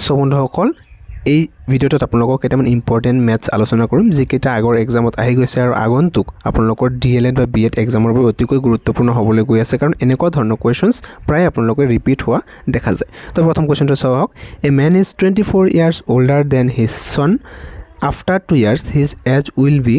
so বন্ধুসকল এই ভিডিওটোত আপোনালোকক কেইটামান ইম্পৰ্টেণ্ট মেথছ আলোচনা কৰিম যিকেইটা আগৰ এক্সামত আহি গৈছে আৰু আগন্তুক আপোনালোকৰ DLED বা BEd এক্সামৰ বাবে অতিকৈ গুৰুত্বপূৰ্ণ হ'বলৈ গৈ আছে কাৰণ এনেকুৱা ধৰণৰ কুৱেশ্যনছ প্ৰায় আপোনালোকে ৰিপিট হোৱা দেখা যায় তো প্ৰথম কুৱেশ্যনটো চাওক a man is 24 years older than his son after 2 years his age will be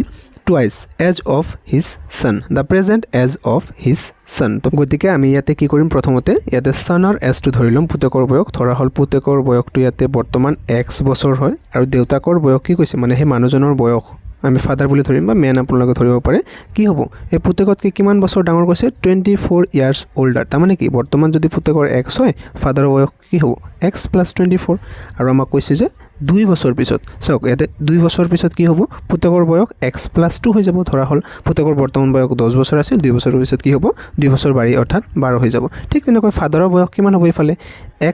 twice age of his son the present age of his son তো গতিকে আমি ইয়াতে কি কৰিম প্ৰথমতে ইয়াতে সনৰ এজটো ধৰি লম পুতেকৰ বয়স ধৰা হল পুতেকৰ বয়সটো ইয়াতে বৰ্তমান x বছৰ হয় আৰু দেউতাকৰ বয়স কি কৈছে মানে সেই মানুহজনৰ বয়স আমি ফাদাৰ বুলি ধৰিম বা মেন আপোনালোকে ধৰিব পাৰে কি হ'ব এই পুতেকতকৈ কিমান বছৰ ডাঙৰ কৈছে 24 ইয়াৰ্ছ older তাৰ মানে কি বৰ্তমান যদি পুতেকৰ x হয় ফাদাৰৰ বয়স কি হ'ব x + 24 আৰু আমাক কৈছে যে 2 বছৰ পিছত চাওক ইয়াতে 2 বছৰ পিছত কি হ'ব পুতেকৰ বয়স x + 2 হৈ যাব ধৰা হল পুতেকৰ বৰ্তমান বয়স 10 বছৰ আছিল 2 বছৰৰ পিছত কি হ'ব 2 বছৰ বাঢ়ি অৰ্থাৎ 12 হৈ যাব ঠিক তেনেকৈ ফাদাৰৰ বয়স কিমান হ'ব ইফালে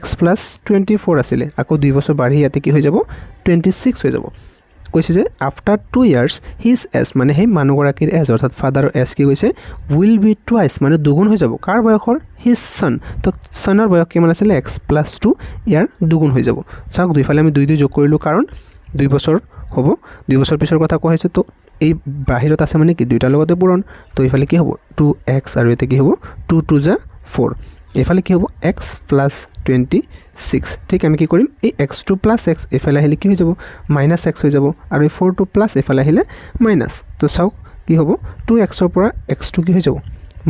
x + 24 আছিল আকৌ 2 বছৰ বাঢ়ি ইয়াতে কি হৈ যাব 26 হৈ যাব কৈছে যে আফটাৰ 2 ইয়াৰ্ছ হিজ এজ মানে সেই মানুহগৰাকীৰ এজ অৰ্থাৎ ফাদাৰৰ এজ কি কৈছে উইল বি টুৱাইচ মানে দুগুণ হৈ যাব কাৰ বয়সৰ হিজ সন তো সনৰ বয়স কিমান আছিল x + 2 ইয়াৰ দুগুণ হৈ যাব চাওক দুইফালে আমি 2 যোগ কৰিলোঁ কাৰণ 2 বছৰ হ'ব 2 বছৰ পিছৰ কথা কোৱা হৈছে তো এই বাহিৰত আছে মানে কি দুইটাৰ লগতে পূৰণ তো ইফালে কি হ'ব 2x আৰু এতে কি হ'ব 2 * 2 = 4 এফালে কি হ'ব x + 26 ঠিক আমি কি কৰিম এই x2 + x এফালে আহিলে কি হৈ যাব -x হৈ যাব আৰু এই 4টো প্লাস এফালে আহিলে মাইনাস তো চাওক কি হ'ব 2x ৰ পৰা x2 কি হৈ যাব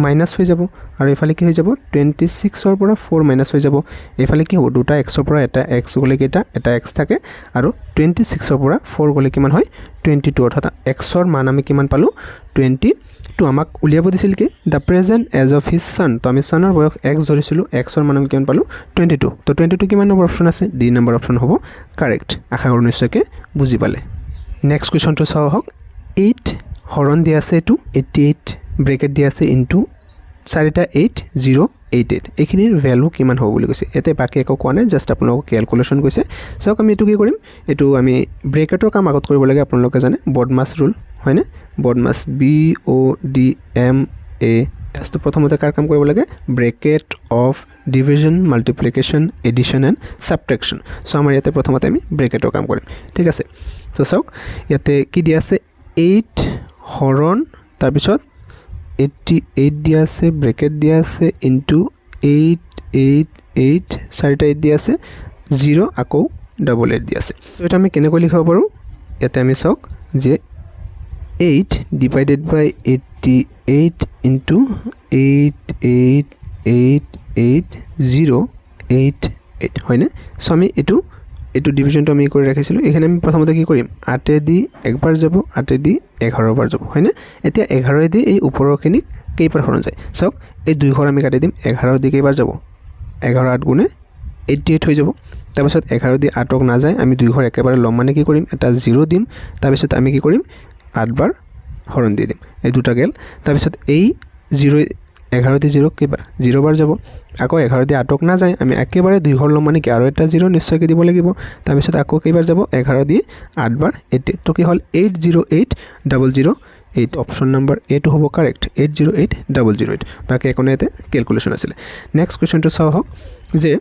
মাইনাস হৈ যাব আৰু এফালে কি হৈ যাব 26 ৰ পৰা 4 মাইনাস হৈ যাব এফালে কি হ'ব দুটা x ৰ পৰা এটা x গলে কেইটা এটা x থাকে আৰু 26 ৰ পৰা 4 গলে কিমান হয় 22 অৰ্থাৎ x ৰ মান আমি কিমান পালো 22 আমাক উলিয়াব দিছিল কি the present age of his son তো আমি সনৰ বয়স x ধৰিছিলো x ৰ মান আমি কিমান পালো 22 তো 22 কিমান নম্বৰ অপচন আছে ডি নম্বৰ অপচন হ'ব কাৰেক্ট আশা কৰো নিশ্চয়কৈ বুজি পালে নেক্সট কোৱেশ্যনটো চাও হক 8 হৰণ দিয়া আছে এটো 88 ব্ৰেকেট দিয়া আছে ইনটু 4টা 8088 এইখিনিৰ ভ্যালু কিমান হ'ব বুলি কৈছে এতে বাকি একো কোৱা নাই জাস্ট আপোনালোক ক্যালকুলেশন কৈছে চাওক আমি এটো কি কৰিম এটো আমি ব্ৰেকেটৰ কাম আগত কৰিব লাগে আপোনালোকে জানে বডমাস ৰুল হয়নে বডমাস BODMA তো প্ৰথমতে কাৰ কাম কৰিব লাগে bracket of division multiplication addition and subtraction so আমাৰ ইয়াতে প্ৰথমতে আমি ব্ৰেকেটৰ কাম কৰিম ঠিক আছে তো চাওক ইয়াতে কি দিয়া আছে 8 হৰণ তাৰ পিছত 88 দিয়া আছে ব্ৰেকেট দিয়া আছে ইনটু 888 4টা 8 দিয়া আছে 0 আকৌ 88 দিয়া আছে তো এটা আমি কেনেকৈ লিখিব পাৰো ইয়াতে আমি চাওক যে 8 divided by 88 into 8888088 হয়নে সো আমি এটো ডিভিজনটো আমি কৰি ৰাখিছিলো এখানে আমি প্ৰথমতে কি কৰিম 8 দি একবাৰ যাব 8 দি 11 বাৰ যাব হয়নে এতিয়া 11 দি এই ওপৰৰখিনি কেইবাৰ হৰণ যায় চাওক এই 2 ঘৰ আমি কাটি দিম 11 দি কেইবাৰ যাব 11 8 গুণে 88 হৈ যাব তাৰপিছত 11 দি 8ক না যায় আমি 2 ঘৰ একেবাৰে লম মানে কি কৰিম এটা 0 দিম তাৰপিছত আমি কি কৰিম 8 বাৰ হৰণ দি দিম এই দুটা গেল তাৰপিছত এই 0 11 দি 0 কেইবাৰ 0 বাৰ যাব আকৌ 11 দি 8ক না যায় আমি একেবাৰে 2 ঘৰ লম মানে কি আৰু এটা 0 নিশ্চয়কৈ দিব লাগিব তাৰপিছত আকৌ কেইবাৰ যাব 11 দি 8 বাৰ 88 তো কি হল 808008 অপশন নম্বৰ এ টো হ'ব কাৰেক্ট 808008 বাকি একোনেতে ক্যালকুলেশন আছিল নেক্সট কোৱেশ্যনটো চাও হক যে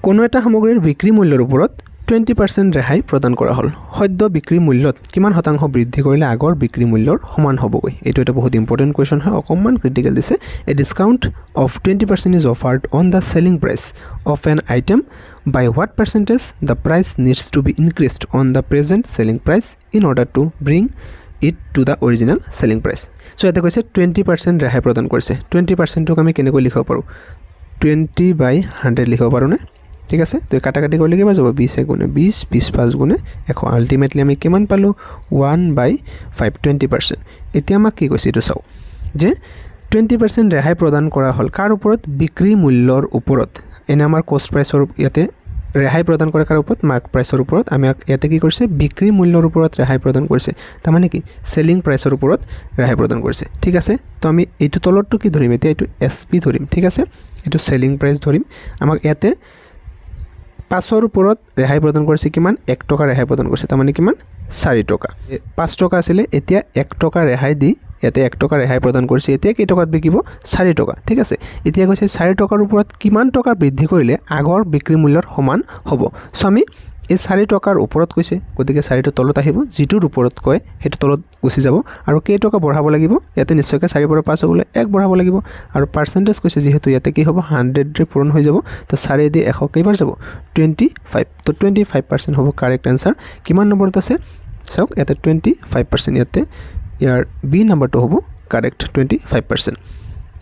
কোনো এটা সামগ্ৰীৰ বিক্ৰী মূল্যৰ ওপৰত 20% ৰেহাই প্ৰদান কৰা হল সদ্য বিক্ৰী মূল্যত কিমান শতাংশ বৃদ্ধি কৰিলে আগৰ বিক্ৰী মূল্যৰ সমান হ'বগৈ এটো এটা বহুত ইম্পৰ্টেন্ট কোৱেশ্যন হয় অকমান ক্ৰিটিকেল দিছে a discount of 20% is offered on the selling price of an item by what percentage the price needs to be increased on the present selling price in order to bring it to the original selling price so এতে কৈছে 20% ৰেহাই প্ৰদান কৰিছে 20% ক আমি কেনেকৈ লিখিব পাৰো 20/100 লিখিব পাৰো নে ঠিক আছে তো কাটাকাটি কৰিলে কিবা যাব 20 গুণে 20 20 5 গুণে 100 আলটিমেটলি আমি কিমান পালো 1/5 20% এতিয়া আমাক কি কৈছে এটো চাও যে 20% ৰেহাই প্ৰদান কৰা হল কাৰ ওপৰত বিক্ৰী মূল্যৰ ওপৰত এনে আমাৰ কষ্ট প্ৰাইসৰ ইয়াতে ৰেহাই প্ৰদান কৰা কাৰ ওপৰত মাৰ্ক প্ৰাইসৰ ওপৰত আমি ইয়াতে কি কৰিছে বিক্ৰী মূল্যৰ ওপৰত ৰেহাই প্ৰদান কৰিছে তাৰ মানে কি সেলিং প্ৰাইসৰ ওপৰত ৰেহাই প্ৰদান কৰিছে ঠিক আছে তো আমি এইটো তলৰটো কি ধৰিম এতিয়া এইটো এসপি ধৰিম ঠিক আছে এইটো সেলিং প্ৰাইস ধৰিম আমাক ইয়াতে 5ৰ ওপৰত ৰেহাই প্ৰদান কৰিছে কিমান 1 টকা ৰেহাই প্ৰদান কৰিছে তাৰ মানে কিমান 4 টকা 5 টকা আছিল এতিয়া 1 টকা ৰেহাই দি ইয়াতে 1 টকা ৰেহাই প্ৰদান কৰিছে এতিয়া কেই টকাত বিকিব 4 টকা ঠিক আছে এতিয়া কৈছে 4 টকাৰ ওপৰত কিমান টকা বৃদ্ধি কৰিলে আগৰ বিক্ৰী মূল্যৰ সমান হ'ব সো আমি এই 4 টকাৰ ওপৰত কৈছে গতিকে 4 টো তলত আহিব যিটোৰ ওপৰত কয় হেতু তলত গুচি যাব আৰু কেই টকা বঢ়াব লাগিব ইয়াতে নিশ্চয়কৈ 4 পৰা 5 হ'বলৈ 1 বঢ়াব লাগিব আৰু পাৰ্সেন্টেজ কৈছে যেহেতু ইয়াতে কি হ'ব 100 ৰে পূৰণ হৈ যাব তো 4 দি 100 কেইবাৰ যাব 25 তো 25% হ'ব কাৰেক্ট আনসাৰ কিমান নম্বৰত আছে চাওক ইয়াতে 25% ইয়াতে ইয়াৰ বি নম্বৰটো হ'ব কাৰেক্ট 25%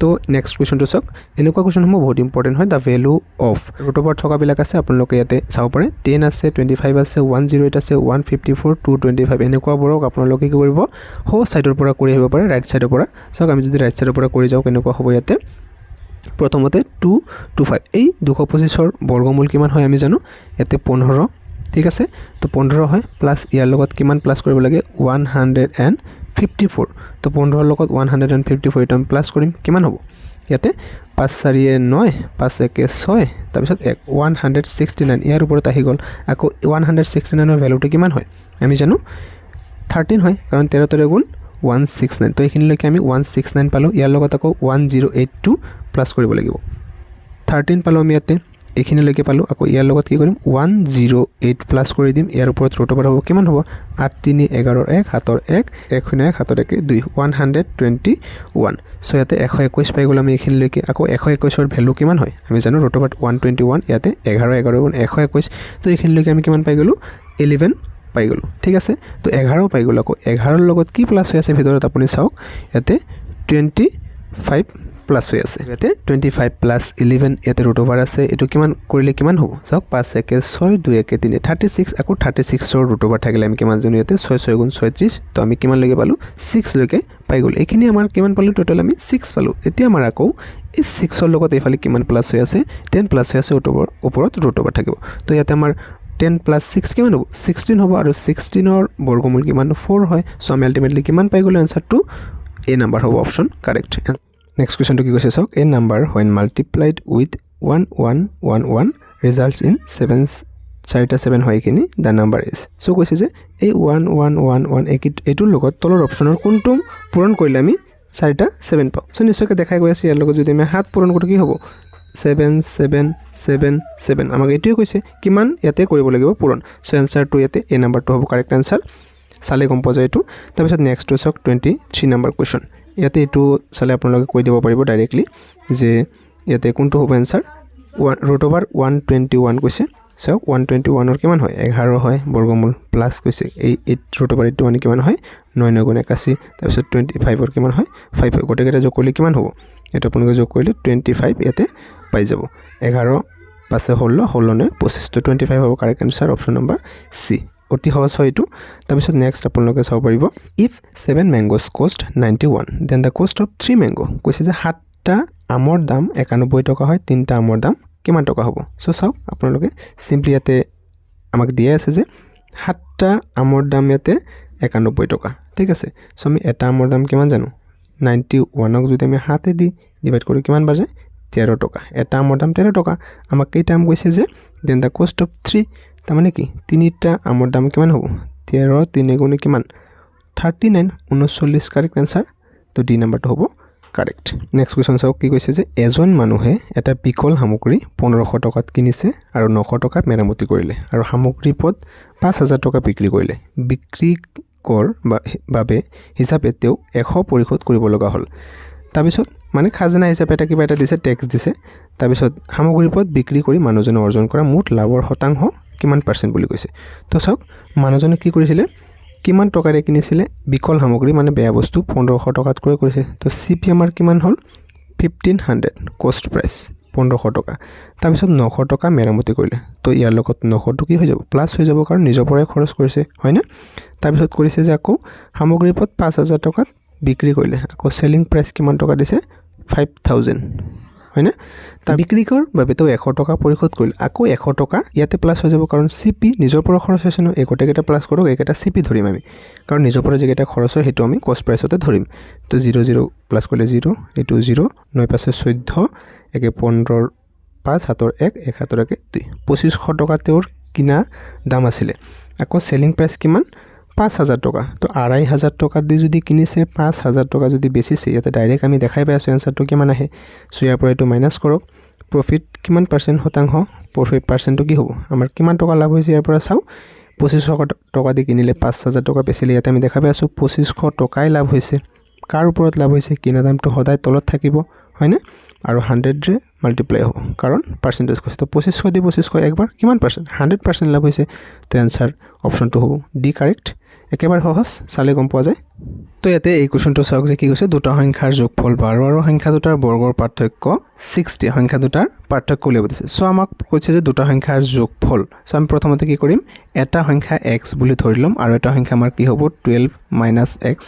তো নেক্সট কোৱেশ্চনটো চাওক এনেকুৱা কোৱেশ্চনসমূহ বহুত ইম্পৰ্টেন্ট হয় দা ভ্যালু অফ ৰুট ওভাৰ থকা বিলাক আছে আপোনালোকে ইয়াতে চাব পাৰে 10 আছে 25 আছে 108 আছে 154 225 এনেকুৱা বৰক আপোনালোকে কি কৰিব হো সাইডৰ পৰা কৰি আহিব পাৰে ৰাইট সাইডৰ পৰা চাওক আমি যদি ৰাইট সাইডৰ পৰা কৰি যাও কেনেকুৱা হ'ব ইয়াতে প্ৰথমতে 225 এই 225 ৰ বৰ্গমূল কিমান হয় আমি জানো ইয়াতে 15 ঠিক আছে তো 15 হয় প্লাস ইয়াৰ লগত কিমান প্লাস কৰিব লাগে 154 তো 15 লগত 154 এটা প্লাস কৰিম কিমান হ'ব ইয়াতে 5 4 9 5 1 6 তাৰপিছত 169 ইয়াৰ ওপৰত আহি গল আকৌ 169 ৰ ভ্যালুটো কিমান হয় আমি জানো 13 হয় কাৰণ 13 ৰে গুণ 169 তো এইখিনিলৈকে আমি 169 পালো ইয়াৰ লগত আকৌ 1082 প্লাস কৰিব লাগিব 13 পালো আমি ইয়াতে এইখিনিলৈকে পালো আকৌ ইয়াৰ লগত কি কৰিম 108 প্লাস কৰি দিম ইয়াৰ ওপৰত ৰুট ওভাৰ হ'ব কিমান হ'ব 8 3 11 1 7 1 1 0 7 1 2 121 সো ইয়াতে 121 পাই গল আমি এইখিনিলৈকে আকৌ 121 ৰ ভ্যালু কিমান হয় আমি জানো ৰুট ওভাৰ 121 ইয়াতে 11 11 গুণ 121 তো এইখিনিলৈকে আমি কিমান পাই গলো 11 পাই গলো ঠিক আছে তো 11 পাই গলো আকৌ 11 ৰ লগত কি প্লাস হৈ আছে ভিতৰত আপুনি চাওক ইয়াতে 25 প্লাস হৈ আছে ইয়াতে 25 প্লাস 11 ইয়াতে ৰুট ওভাৰ আছে এটো কিমান কৰিলে কিমান হ'ব চাওক 5 1 6 2 1 3 36 আকৌ 36 ৰ ৰুট ওভাৰ থাকিলে আমি কিমান জানো ইয়াতে 6 6 গুণ 36 তো আমি কিমান লৈকে পালো 6 লৈকে পাই গল এইখিনি আমাৰ কিমান পালো টোটাল আমি 6 পালো এতিয়া আমাৰ আকৌ এই 6 ৰ লগত এইফালে কিমান প্লাস হৈ আছে 10 প্লাস হৈ আছে ওপৰত ৰুট ওভাৰ থাকিব তো ইয়াতে আমাৰ 10 plus 6 কিমান হ'ব 16 হ'ব আৰু 16 ৰ বৰ্গমূল কিমান 4 হয় সো আমি আলটিমেটলি কিমান পাই গলো আনসাৰটো এ নাম্বাৰ হ'ব অপচন কাৰেক্ট নেক্সট কোৱেশ্চনটো কি কৈছে চাওক এ number when multiplied with 1111 results in 7 চাৰিটা 7 হয় কিনি the number is সো কৈছে যে এই 1111 এটোৰ লগত তলৰ অপচনৰ কোনটো পূৰণ কৰিলে আমি চাৰিটা 7 পাও সো নিশ্চয়কৈ দেখাই গৈ আছে ইয়াৰ লগত যদি আমি হাত পূৰণ কৰো কি হ'ব 7 7 7 7 আমাক এটোই কৈছে কিমান ইয়াতে কৰিব লাগিব পূৰণ সো আনসাৰটো ইয়াতে এ নাম্বাৰটো হ'ব কাৰেক্ট আনসাৰ সালে গম পোৱা যায় এটো তাৰপিছত নেক্সটটো চাওক 23 নম্বৰ কোৱেশ্চন ইয়াতে এটো সালে আপোনালোকে কৈ দিব পাৰিব ডাইৰেক্টলি যে ইয়াতে কোনটো হ'ব আনসাৰ ৰুট ওভাৰ 121 কৈছে চাওক 121 ৰ কিমান হয় 11 হয় বৰ্গমূল প্লাস কৈছে এই 8 ৰুট ওভাৰ 81 কিমান হয় 9 9 গুণ 81 তাৰপিছত 25 ৰ কিমান হয় 5 গোটেইকেইটা যোগ কৰিলে কিমান হ'ব এটা আপোনালোকে যোগ কৰিলে 25 ইয়াতে পাই যাব 11 পাছে 16 16 নে 25 তো 25 হ'ব কাৰেক্ট আনসাৰ অপচন নম্বৰ সি অতি সহজ হয় এটো তাৰপিছত নেক্সট আপোনালোকে চাব পাৰিব if 7 mangoes cost 91 then the cost of 3 mango কৈছে যে 7টা আমৰ দাম 91 টকা হয় 3টা আমৰ দাম কিমান টকা হ'ব সো চাওক আপোনালোকে সিম্পলি ইয়াতে আমাক দিয়া আছে যে 7টা আমৰ দাম ইয়াতে 91 টকা ঠিক আছে সো আমি এটা আমৰ দাম কিমান জানো 91 ক যদি আমি 7 দি ডিভাইড কৰো কিমান বাজে 13 টকা এটা আমৰ দাম 13 টকা আমাক কেই টাইম কৈছে যে then the cost of 3 তাৰ মানে কি তিনিটা আমৰ দাম কিমান হ'ব 13 3 গুণ কিমান 39 39 কাৰেক্ট আনসাৰ তো ডি নাম্বাৰটো হ'ব কাৰেক্ট নেক্সট কোৱেশ্চন চাওক কি কৈছে যে এজন মানুহে এটা বিকল সামগ্ৰী 1500 টকাত কিনিছে আৰু 900 টকাত মেৰামতি কৰিলে আৰু সামগ্ৰী পদ 5000 টকা বিক্ৰী কৰিলে বিক্ৰী কৰ বাবে হিচাপে তেও 100 পৰিশোধ কৰিব লগা হ'ল তাৰপিছত মানে খাজনা হিচাপে এটা কিবা এটা দিছে ট্যাক্স দিছে তাৰপিছত সামগ্ৰী পদ বিক্ৰী কৰি মানুহজনে অৰ্জন কৰা মুঠ লাভৰ শতাংশ কিমান % বুলি কৈছে তো চাওক মানুহজনে কি কৰিছিলে কিমান টকাৰে কিনিছিলে বিকল সামগ্ৰী মানে বেয়া বস্তু 1500 টকাত ক্ৰয় কৰিছে তো সিপি আমাৰ কিমান হ'ল 1500 কষ্ট প্ৰাইস 1500 টকা তাৰপিছত 900 টকা মেৰামতি কৰিলে তো ইয়াৰ লগত 900 টকা কি হৈ যাব প্লাস হৈ যাব কাৰণ নিজৰ পৰাই খৰচ কৰিছে হয় না তাৰপিছত কৰিছে যে আকৌ সামগ্ৰী পদ 5000 টকাত বিক্ৰী কৰিলে আকৌ সেলিং প্ৰাইস কিমান টকা দিছে 5000 হয় না তাৰ বিক্ৰীকৰ বাবে তো 100 টকা পৰিশোধ কৰিল আকৌ 100 টকা ইয়াতে প্লাস হৈ যাব কাৰণ সিপি নিজৰ পৰা খৰচ হৈছে ন একেটা প্লাস কৰক একেটা সিপি ধৰিম আমি কাৰণ নিজৰ পৰা যেটা খৰচ হয় হেতু আমি কষ্ট প্ৰাইসতে ধৰিম তো 0 0 প্লাস কৰিলে 0 এটো 0 9 পাছে 14 একে 15 5 7 1 1 7 1 2 2500 টকা তেওঁৰ কিনা দাম আছিল আকৌ সেলিং প্ৰাইস কিমান 5,000 টকা তো 2,500 টকাত দি যদি কিনিছে 5,000 টকা যদি বেচিছে ইয়াতে ডাইৰেক্ট আমি দেখাই পাই আছো এনসাৰটো কিমান আহে সো ইয়াৰ পৰা এটো মাইনাস কৰক প্ৰফিট কিমান পাৰ্সেন্ট শতাংশ প্ৰফিট পাৰ্সেন্টটো কি হ'ব আমাৰ কিমান টকা লাভ হৈছে ইয়াৰ পৰা চাও 2500 টকা দি কিনিলে 5,000 টকা বেচিলে ইয়াতে আমি দেখা পাই আছো 2500 টকাই লাভ হৈছে কাৰ ওপৰত লাভ হৈছে কিনা দামটো সদায় তলত থাকিব হয়নে আৰু 100 ৰে মাল্টিপ্লাই হ'ব কাৰণ পাৰ্সেন্টেজ কৈছে তো 2500 দি 2500 একবাৰ কিমান পাৰ্সেন্ট 100% লাভ হৈছে তো এনসাৰ অপচনটো হ'ব ডি কাৰেক্ট একেবাৰে সহজ চালে গম পোৱা যায় তো ইয়াতে এই কোৱেশ্চনটো চাওক যে কি কৈছে দুটা সংখ্যাৰ যোগফল 12 আৰু সংখ্যা দুটাৰ বৰ্গৰ পাৰ্থক্য 60 সংখ্যা দুটাৰ পাৰ্থক্য উলিয়াব দিছে সো আমাক কৈছে যে দুটা সংখ্যাৰ যোগফল সো আমি প্ৰথমতে কি কৰিম এটা সংখ্যা x বুলি ধৰি লম আৰু এটা সংখ্যা আমাৰ কি হ'ব 12 - x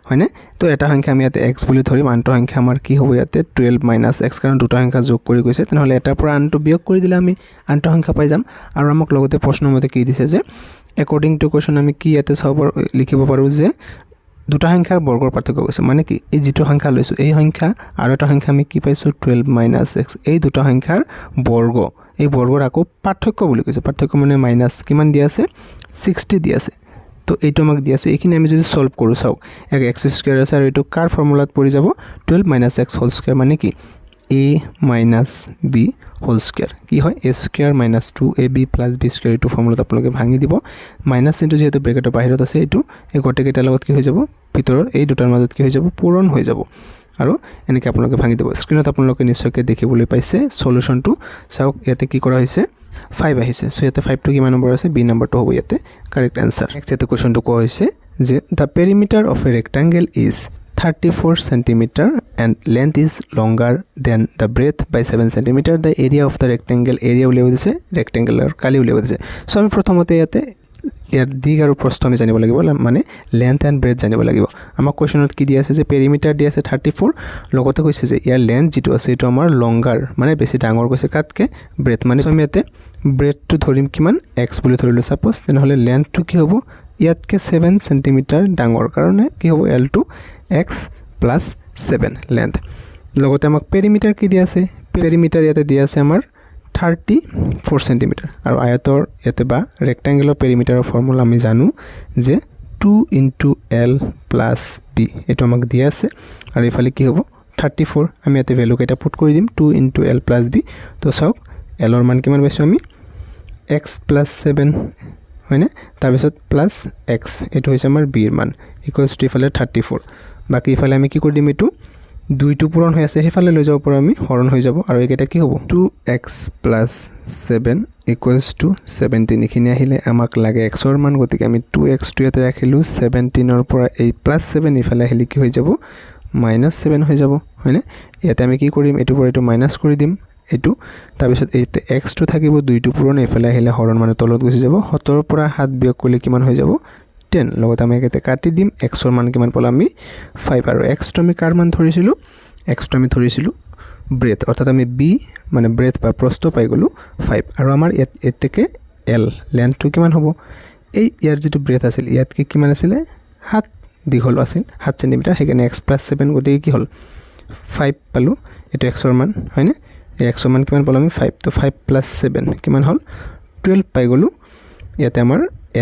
হয়নে তো এটা সংখ্যা আমি ইয়াতে x বুলি ধৰিম আনটো সংখ্যা আমাৰ কি হ'ব ইয়াতে 12 - x কাৰণ দুটা সংখ্যা যোগ কৰি গৈছে তেনেহলে এটাৰ পৰা আনটো বিয়োগ কৰি দিলে আমি আনটো সংখ্যা পাই যাম আৰু আমাক লগতে প্ৰশ্নৰ মতে কি দিছে যে according to question আমি কি ইয়াতে চাব লিখিব পাৰো যে দুটা সংখ্যাৰ বৰ্গৰ পাৰ্থক্য কৈছে মানে কি এই যেটো সংখ্যা লৈছো এই সংখ্যা আৰু এটা সংখ্যা আমি কি পাইছো 12 - x এই দুটা সংখ্যাৰ বৰ্গ এই বৰ্গৰ আকৌ পাৰ্থক্য বুলি কৈছে পাৰ্থক্য মানে মাইনাস কিমান দিয়া আছে 60 দিয়া আছে তো এইটো আমাক দিয়া আছে এইখিনি আমি যদি সলভ কৰো চাও এক x² আছে আৰু এটো কাৰ ফৰ্মুলাত পৰি যাব 12 - x হোল স্কয়াৰ মানে কি a - b হোল স্কয়াৰ কি হয় a² - 2ab + b² এটো ফৰ্মুলাত আপোনালোকে ভাঙি দিব মাইনাস চিনটো যেহেতু ব্ৰেকেটৰ বাহিৰত আছে এটো এই গটেকেইটাৰ লগত কি হৈ যাব ভিতৰৰ এই দুটাৰ মাজত কি হৈ যাব পূৰণ হৈ যাব আৰু এনেকৈ আপোনালোকে ভাঙি দিব স্ক্ৰিনত আপোনালোকে নিশ্চয়কৈ দেখিবলৈ পাইছে সলিউশনটো চাওক ইয়াতে কি কৰা হৈছে 5 আহিছে সো ইয়াতে 5 টো কিমান নম্বৰ আছে b নম্বৰটো হ'ব ইয়াতে কাৰেক্ট আনসাৰ নেক্সট ইয়াতে কোৱেশ্চনটো কোৱা হৈছে যে the perimeter of a rectangle is 34 cm and length is longer than the breadth by 7 cm the area of the rectangle area উলিয়াব দিছে rectangular কালি উলিয়াব দিছে সো আমি প্ৰথমতে ইয়াতে ইয়াৰ দিগ আৰু প্ৰস্থ আমি জানিব লাগিব মানে লেন্থ এন্ড ব্ৰেথ জানিব লাগিব আমাক কোৱেশ্চনত কি দিয়া আছে যে পেৰিমিটাৰ দিয়া আছে 34 লগতে কৈছে যে ইয়াৰ লেন্থ যেটো আছে এটো আমাৰ লংগাৰ মানে বেছি ডাঙৰ কৈছে কাটকে ব্ৰেথ মানে আমি ইয়াতে ব্ৰেথটো ধৰিম কিমান x বুলি ধৰিলো সাপোজ তেনেহলে লেন্থটো কি হ'ব ইয়াতকে 7 cm ডাঙৰ কাৰণে কি হ'ব l2 x + 7 লেন্থ লগতে আমাক পেৰিমিটাৰ কি দিয়া আছে পেৰিমিটাৰ ইয়াতে দিয়া আছে আমাৰ 34 cm আৰু আয়তৰ ইয়াতে বা ৰেক্টেংগুলাৰ পেৰিমিটাৰৰ ফৰ্মুলা আমি জানো যে 2 * l + b এটো আমাক দিয়া আছে আৰু ইফালে কি হ'ব 34 আমি ইয়াতে ভ্যালু কেটা পুট কৰি দিম 2 * l + b তো চাওক l ৰ মান কিমান পাইছো আমি x + 7 হয়নে তাৰ পিছত প্লাস x এটো হৈছে আমাৰ b ৰ মান ইকুৱেলছ টু ইফালে 34 বাকি ইফালে আমি কি কৰি দিম এটো দুইটো পূৰণ হৈ আছে হেফালে লৈ যাব পৰা আমি হৰণ হৈ যাব আৰু একেটা কি হ'ব 2x + 7 ইকুৱেলছ টু 17 এখিনি আহিলে আমাক লাগে x ৰ মান গতিকে আমি 2x টো ইয়াতে ৰাখিলো 17 ৰ পৰা এই +7 ইফালে আহিলে কি হৈ যাব -7 হৈ যাব হয়নে ইয়াতে আমি কি কৰিম এটো পৰা এটো মাইনাস কৰি দিম এটো তাৰ পিছত এইতে x টো থাকিব দুইটো পূৰণ ইফালে আহিলে হৰণ মানে তলত গুছি যাব 7 ৰ পৰা 7 বিয়োগ কৰিলে কিমান হৈ যাব 10 লগত আমি এতে কাটি দিম x ৰ মান কিমান পালো আমি 5 আৰু x টো আমি কাৰ মান ধৰিছিলো x টো আমি ধৰিছিলো ব্ৰেথ অৰ্থাৎ আমি b মানে ব্ৰেথ বা প্ৰস্থ পাই গলো 5 আৰু আমাৰ এতেকে l লেন্থ টো কিমান হ'ব এই ইয়াৰ যেটো ব্ৰেথ আছিল ইয়াতকে কিমান আছিল 7 দীঘল আছিল 7 cm হেকানে x + 7 গতিকে কি হল 5 পালো এটো x ৰ মান হয়নে এই x ৰ মান কিমান পালো আমি 5 তো 5 + 7 কিমান হল 12 পাই গলো ইয়াতে আমাৰ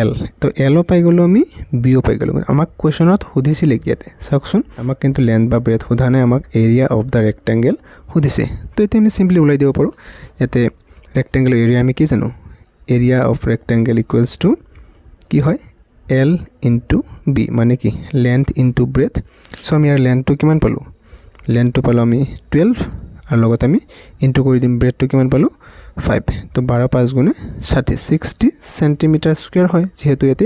l তো l পাই গলো আমি b পাই গলো আমাক কোৱেশ্চনত সুধিছিলে কি ইয়াতে চাওকচোন আমাক কিন্তু লেন্থ বা ব্ৰেথ সোধা নাই আমাক এৰিয়া অফ দা ৰেক্টেংগল সুধিছে তো এতিয়া আমি সিম্পলি উলাই দিব পাৰো ইয়াতে ৰেক্টেংগল এৰিয়া আমি কি জানো area of rectangle equals to কি হয় l * b মানে কি লেন্থ * ব্ৰেথ সো আমি ইয়াৰ লেন্থটো কিমান পালো লেন্থটো পালো আমি 12 আৰু লগত আমি ইনটু কৰি দিম ব্ৰেথটো কিমান পালো 5 তো 12 5 গুণে 60 সেন্টিমিটাৰ স্কয়াৰ হয় যেহেতু এতে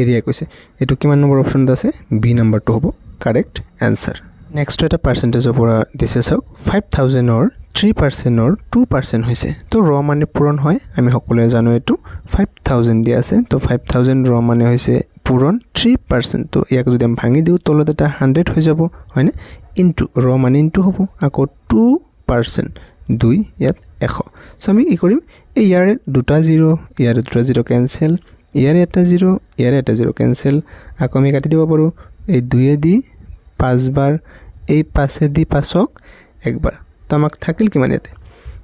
এৰিয়া কৈছে এটো কিমান নম্বৰ অপচন আছে বি নম্বৰটো হ'ব কাৰেক্ট আনসাৰ নেক্সট এটা পাৰ্সেন্টেজৰ পৰা দিছে চাওক 5000 ৰ 3% ৰ 2% হৈছে তো ৰ মানে পূৰণ হয় আমি সকলোৱে জানো এটো 5000 দিয়া আছে তো 5000 ৰ মানে হৈছে পূৰণ 3% তো ইয়াক যদি আমি ভাঙি দিও তলত এটা 100 হৈ যাব হয়নে ইনটু ৰ মানে ইনটু হ'ব আকৌ 2% 2 ইয়াত 100 সো আমি কি কৰিম এই ইয়াৰে দুটা 0 ইয়াৰে দুটা 0 ক্যান্সেল ইয়াৰে এটা 0 ইয়াৰে এটা 0 ক্যান্সেল আকৌ আমি কাটি দিব পাৰো এই 2 এ দি 5 বাৰ এই 5 এ দি 5ক একবাৰ তো আমাক থাকিল কিমান ইয়াতে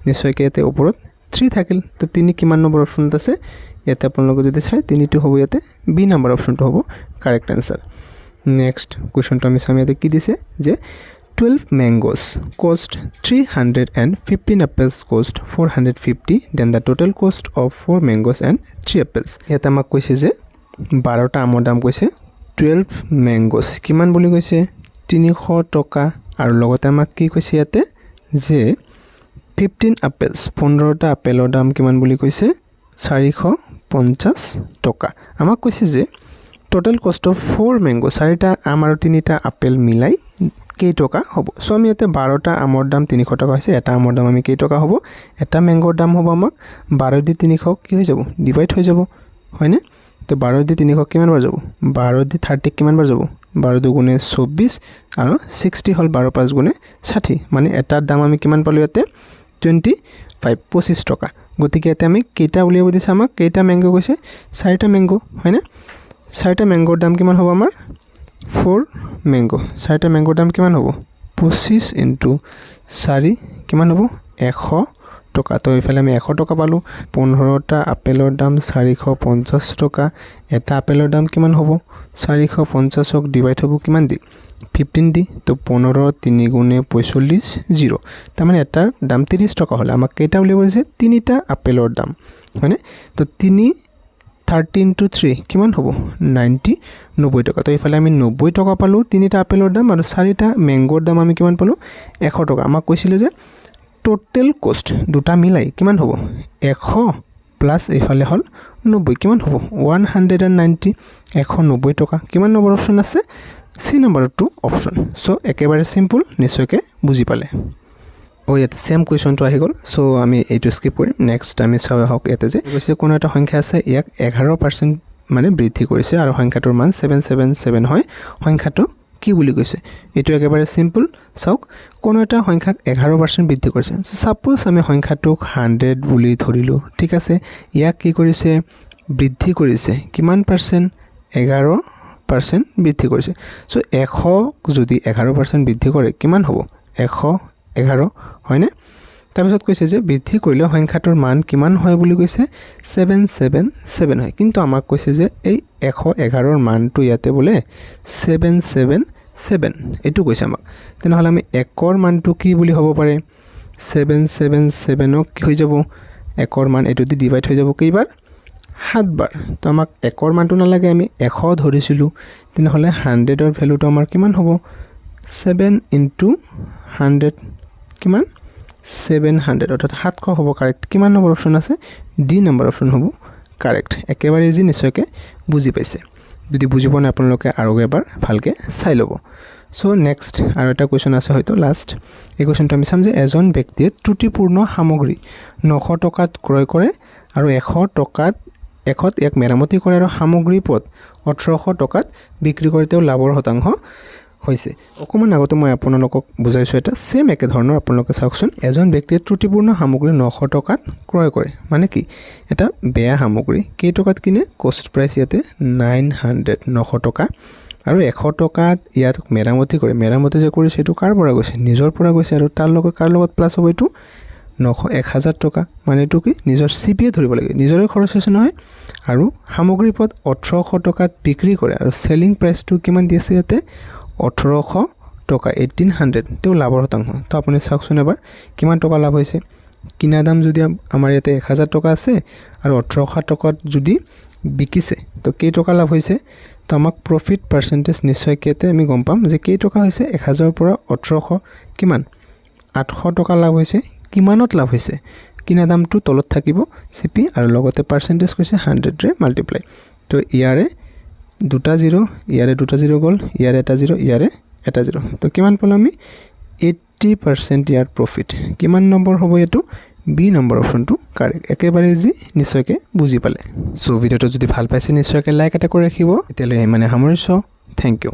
নিশ্চয়কৈ ইয়াতে ওপৰত 3 থাকিল তো 3 কিমান নম্বৰ অপচনত আছে ইয়াতে আপোনালোকে যদি চাই 3টো হ'ব ইয়াতে বি নাম্বাৰ অপশ্যনটো হ'ব কাৰেক্ট আনসাৰ নেক্সট কোৱেশ্চনটো আমি চাম ইয়াতে কি দিছে যে 12 mangoes cost 300 and 15 apples cost 450 then the total cost of 4 mangoes and 3 apples ইয়াতে আমাক কৈছে যে 12টা আমৰ দাম কৈছে 12 mangoes কিমান বুলি কৈছে 300 টকা আৰু লগতে আমাক কি কৈছে ইয়াতে যে 15 apples 15টা আপেলৰ দাম কিমান বুলি কৈছে 450 টকা আমাক কৈছে যে total cost of 4 mangoes 4টা আম আৰু 3টা আপেল মিলাই কেই টকা হ'ব সো আমি ইয়াতে 12টা আমৰ দাম 300 টকা হৈছে এটা আমৰ দাম আমি কেই টকা হ'ব এটা ম্যাঙ্গোৰ দাম হ'ব আমাক 12 দি 300 কি হৈ যাব ডিভাইড হৈ যাব হয়নে তো 12 দি 300 কিমান বাৰ যাব 12 দি 30 কিমান বাৰ যাব 12 দুগুণে 24 আৰু 60 হল 12 5 গুণে 60 মানে এটাৰ দাম আমি কিমান পালো ইয়াতে 25 টকা গতিকে ইয়াতে আমি কেইটা উলিয়াব দিছে আমাক কেইটা ম্যাঙ্গো কৈছে 4টা ম্যাঙ্গো হয়নে 4টা ম্যাঙ্গোৰ দাম কিমান হ'ব আমাৰ 4 ম্যাঙ্গো 4টা ম্যাঙ্গোৰ দাম কিমান হ'ব 25 * 4 কিমান হ'ব 100 টকা তো ইফালে আমি 100 টকা পালো 15টা আপেলৰ দাম 450 টকা এটা আপেলৰ দাম কিমান হ'ব 450ক ডিভাইড হ'ব কিমান দি 15 দি তো 15 3 গুণে 45 0 তাৰ মানে এটাৰ দাম 30 টকা হলে আমাক কেইটা উলিয়াব দিছে 3টা আপেলৰ দাম হয়নে তো 3 30 * 3 কিমান হ'ব 90 টকা তো ইফালে আমি 90 টকা পালো 3টা আপেলৰ দাম আৰু 4টা ম্যাঙ্গোৰ দাম আমি কিমান পালো 100 টকা আমাক কৈছিল যে টোটাল কষ্ট দুটা মিলাই কিমান হ'ব 100 প্লাস ইফালে হল 90 কিমান হ'ব 190 190 টকা কিমান নম্বৰ অপচন আছে সি নম্বৰ 2 অপচন সো একেবাৰে সিম্পল নিশ্চয়কৈ বুজি পালে ইয়াতে সেম কোৱেশ্চনটো আহি গ'ল সো আমি এইটো স্কিপ কৰিম নেক্সট আমি চাও হক ইয়াতে যে কৈছে কোনো এটা সংখ্যা আছে ইয়াক 11% মানে বৃদ্ধি কৰিছে আৰু সংখ্যাটোৰ মান 777 হয় সংখ্যাটো কি বুলি কৈছে এটো একেবাৰে সিম্পল চাওক কোনো এটা সংখ্যাক 11% বৃদ্ধি কৰিছে সাপোজ আমি সংখ্যাটোক 100 বুলি ধৰিলো ঠিক আছে ইয়াক কি কৰিছে বৃদ্ধি কৰিছে কিমান পাৰ্সেন্ট 11% বৃদ্ধি কৰিছে সো 100 যদি 11% বৃদ্ধি কৰে কিমান হ'ব 111 হয়নে তাৰপিছত কৈছে যে বৃদ্ধি কৰিলে সংখ্যাটোৰ মান কিমান হয় বুলি কৈছে 777 হয় কিন্তু আমাক কৈছে যে এই 111 ৰ মানটো ইয়াতে বলে 777 এটো কৈছে আমাক তেনেহলে আমি 1 ৰ মানটো কি বুলি হ'ব পাৰে 777 কি হৈ যাব 1 ৰ মান এটো দি ডিভাইড হৈ যাব কেইবাৰ 7 বাৰ তো আমাক 1 ৰ মানটো নালাগে আমি 100 ধৰিছিলো তেনেহলে 100 ৰ ভ্যালুটো আমাৰ কিমান হ'ব 7 * 100 কিমান 700 অৰ্থাৎ 700 হ'ব কাৰেক্ট কিমান নম্বৰ অপচন আছে ডি নম্বৰ অপচন হ'ব কাৰেক্ট একেবাৰে ইজি নিশ্চয়কৈ বুজি পাইছে যদি বুজি পোৱা নাই আপোনালোকে আৰু এবাৰ ভালকৈ চাই ল'ব সো নেক্সট আৰু এটা কোৱেশ্চন আছে হয়তো লাষ্ট এই কোৱেশ্চনটো আমি চাম যে এজন ব্যক্তিয়ে ত্ৰুটিপূৰ্ণ সামগ্ৰী 900 টকাত ক্ৰয় কৰে আৰু 100 টকাত এক মেৰামতি কৰে আৰু সামগ্ৰী পদ 1800 টকাত বিক্ৰী কৰে তেওঁ লাভৰ শতাংশ হৈছে অকমান আগতে মই আপোনালোকক বুজাইছো এটা সেম একে ধৰণৰ আপোনালোকে চাওকচোন এজন ব্যক্তিয়ে ত্ৰুটিপূৰ্ণ সামগ্ৰী 900 টকাত ক্ৰয় কৰে মানে কি এটা বেয়া সামগ্ৰী কেই টকাত কিনে কষ্ট প্ৰাইস ইয়াতে 900 টকা আৰু 100 টকাত ইয়াত মেৰামতি কৰে মেৰামতি যে কৰিছে এটো কাৰ পৰা গৈছে নিজৰ পৰা গৈছে আৰু তাৰ লগত কাৰ লগত প্লাস হ'ব এটো 1000 টকা মানে এটো কি নিজৰ সিপিএ ধৰিব লাগে নিজৰে খৰচ হৈছে নহয় আৰু সামগ্ৰী পদ 1800 টকাত বিক্ৰী কৰে আৰু সেলিং প্ৰাইসটো কিমান দিছে ইয়াতে 1800 টকা 1800 তেও লাভৰ শতাংশ তো আপুনি চাওকচোন এবাৰ কিমান টকা লাভ হৈছে কিনা দাম যদি আমাৰ ইয়াতে 1000 টকা আছে আৰু 1800 টকাত যদি বিকিছে তো কেই টকা লাভ হৈছে তো আমাক প্ৰফিট পাৰ্সেন্টেজ নিশ্চয় কেতে আমি গম পাম যে কেই টকা হৈছে 1000 পৰা 1800 কিমান 800 টকা লাভ হৈছে কিমানত লাভ হৈছে কিনা দামটো তলত থাকিব সিপি আৰু লগতে পাৰ্সেন্টেজ কৈছে 100 ৰে মাল্টিপ্লাই তো ইয়াৰে দুটা 0 ইয়াৰে দুটা 0 গল ইয়াৰে এটা 0 ইয়াৰে এটা 0 তো কিমান পালো আমি 80% ইয়াৰ প্ৰফিট কিমান নম্বৰ হ'ব এটো বি নম্বৰ অপচনটো কাৰেক্ট একেবাৰে ইজি নিশ্চয়কৈ বুজি পালে সো ভিডিওটো যদি ভাল পাইছে নিশ্চয়কৈ লাইক এটা কৰি ৰাখিব এতিয়ালৈ মানে সামৰিছো থ্যাংক ইউ